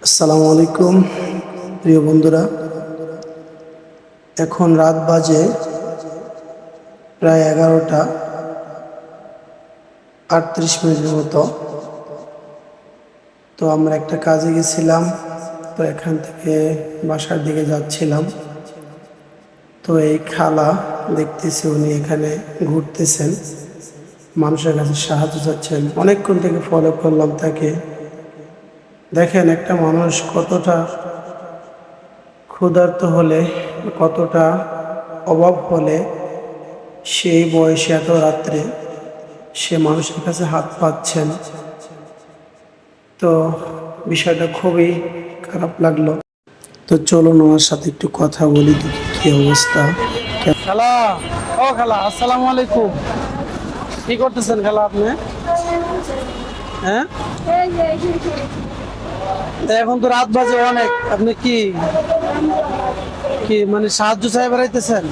আসসালামু আলাইকুম প্রিয় বন্ধুরা। এখন রাত বাজে প্রায় 11টা 38 মিনিটের মতো। তো আমরা একটা কাজে গেছিলাম, তো এখান থেকে বাসার দিকে যাচ্ছিলাম। তো এই খালা দেখতেছি উনি এখানে ঘুরতেছেন, মানুষের কাছে সাহায্য চাচ্ছেন। অনেকক্ষণ থেকে ফলো করলাম তাকে। দেখেন একটা মানুষ কতটা ক্ষুধার্ত হলে, কতটা অভাব হলে সেই বয়সে এত রাত্রে সে মানুষের কাছে হাত পাচ্ছেন। তো বিষয়টা খুবই খারাপ লাগলো। তো চলুন ওনার সাথে একটু কথা বলি, দেখি কি অবস্থা। খালা, ও খালা, আসসালামু আলাইকুম। কি করতেছেন খালা আপনি? হ্যাঁ, এখন তো রাত বাজে অনেক, আপনি কি কি মানে সাহায্য চাই বেড়াইতেছেন?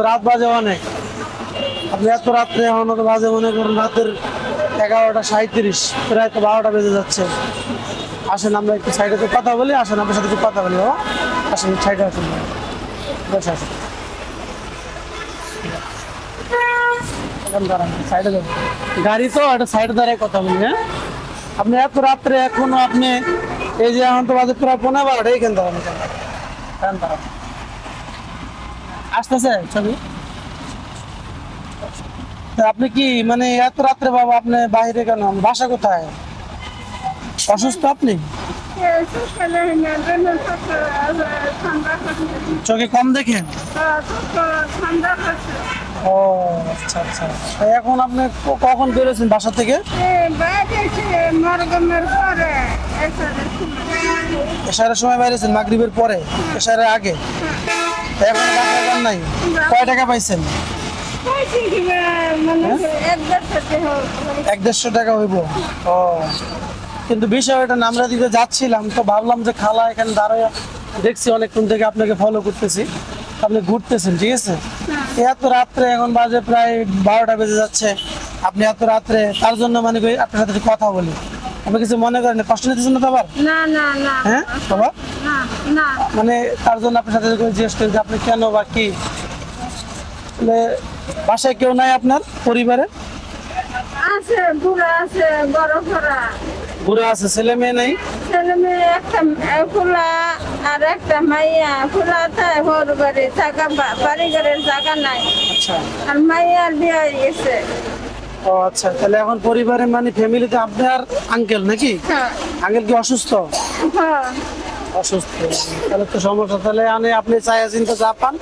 রাত বাজে অনেক, আপনি এত রাত্রে এখন তো বাজে মনে করেন রাতের 11টা 37, প্রায় তো 12টা বেজে যাচ্ছে। আসেন আমরা একটু সাইডে তো কথা বলি, আসেন আপনার সাথে একটু কথা বলি। বাবা আসেন, সাইডে আসেন, বসে আসেন, সাইডে যান। গাড়ি তো একটা সাইডে দাঁড়ায় কথা বলি। হ্যাঁ, আপনি এত রাত্রে এখনো আপনি এই যে এখন তো বাজে প্রায় 15-12টা, এইখান দাঁড়ান আসতেছে ছবি। আপনি কি মানে এত রাত্রে বাবা আপনি বাইরে কেন? বাসা কোথায়? অসুস্থ আপনি? চোখে কম দেখেন? ও আচ্ছা আচ্ছা। এখন আপনি কখন বেরোছেন বাসা থেকে? এশারের সময় বেরিয়েছেন, মাগরিবের পরে, এশারের আগে। এখন বাসায় যান নাই? কয় টাকা পাইছেন? 1-150 টাকা হইব। ও, কিন্তু বিষয়টা আমরা দিকে যাচ্ছিলাম তো ভাবলাম যে খালা এখানে দাঁড়ায় দেখছি অনেকক্ষণ থেকে আপনাকে ফলো করতেছি, আপনি ঘুরতেছেন, ঠিক আছে। এত রাত্রে এখন বাজে প্রায় 12টা বেজে যাচ্ছে, আপনি এত রাত্রে তার জন্য মানে আপনার সাথে কথা বলি। আপনি কিছু মনে করেন? কষ্ট নিতেছেন না তো আবার? হ্যাঁ বাবা, মানে তার জন্য আপনার সাথে জিজ্ঞেস করি যে আপনি কেন বা কি। বাসায় কেউ নাই আপনার পরিবারে? আছে, বুড়া আছে, বড় খরা। বুড়া আছে, ছেলে মেয়ে নাই? ছেলে মেয়ে একটা ফুলা আর একটা মাইয়া। ফুলা তাই হোর বাড়ি থাকা, বাড়ি ঘরের জায়গা নাই। আচ্ছা, আর মাইয়ার বিয়ে হয়ে গেছে। ও আচ্ছা, তাহলে এখন পরিবারে মানে ফ্যামিলিতে আপনি আর আঙ্কেল নাকি? হ্যাঁ আঙ্কেল কি অসুস্থ? হ্যাঁ, অসুস্থ, তাহলে তো সমস্যা। তাহলে আপনি চাইয়া চিন্তা যা পান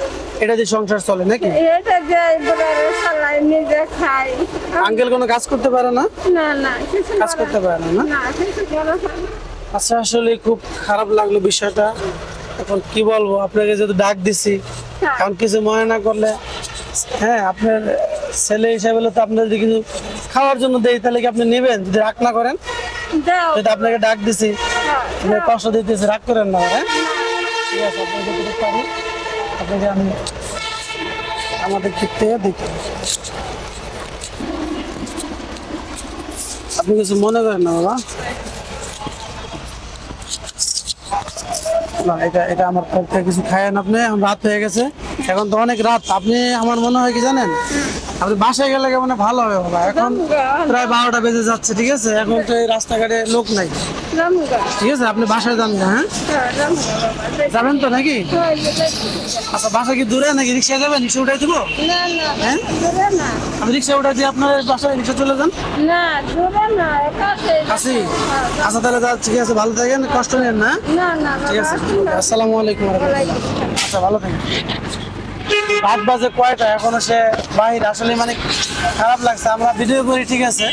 এটা দিয়ে সংসার চলে নাকি? এটা যাই বুড়ারে চালাই, নিজে খাই। আঙ্কেল কোনো কাজ করতে পারে না? না না, কিছু কাজ করতে পারে না? না, কিছু করা যায় না। আচ্ছা, আসলে খুব খারাপ লাগলো বিষয়টা। এখন কি বলবো, আপনাকে যেহেতু ডাক দিছি, এখন কিছু মনে না করলে। হ্যাঁ, আপনার ছেলে হিসাবে তো আপনার যদি কিছু খাওয়ার জন্য দেই তাহলে কি আপনি নেবেন? যদি রাগ না করেন, দাও। যেহেতু আপনাকে ডাক দিছি, হ্যাঁ, কষ্ট দিতেছি, রাগ করেন না। হ্যাঁ ঠিক আছে, আপনাকে যতটুকু পারি আপনাকে আমি আমাদের দিক থেকে দেখি, আপনি কিছু মনে করেন না বাবা। না, এটা এটা আমার তরফ থেকে কিছু খায়েন আপনি। এখন রাত হয়ে গেছে, এখন তো অনেক রাত। আপনি আমার মনে হয় কি জানেন, আপনি বাসায় গেলে মানে ভালো হবে বাবা। এখন প্রায় 12টা বেজে যাচ্ছে, ঠিক আছে। এখন তো এই রাস্তাঘাটে লোক নাই, ঠিক আছে। আপনি বাসায় যান না? হ্যাঁ, যাবেন তো নাকি? আচ্ছা, বাসা কি দূরে নাকি? রিক্সায় যাবেন? রিক্সা উঠাই দেবো? না না, হ্যাঁ, দূরে না। আমি রিক্সা উঠাই দিয়ে আপনার বাসায় রিক্সা চলে যান। না, দূরে না, কাছে। কাছে? আচ্ছা, তাহলে ঠিক আছে, ভালো থাকেন, কষ্ট নেন না। না না, ঠিক আছে, বাবা। আসসালামু আলাইকুম। আচ্ছা, ভালো থাকেন। রাত বাজে কয়টা, এখনো সে বাহির। আসলে মানে খারাপ লাগছে, আমরা ভিডিও করি, ঠিক আছে।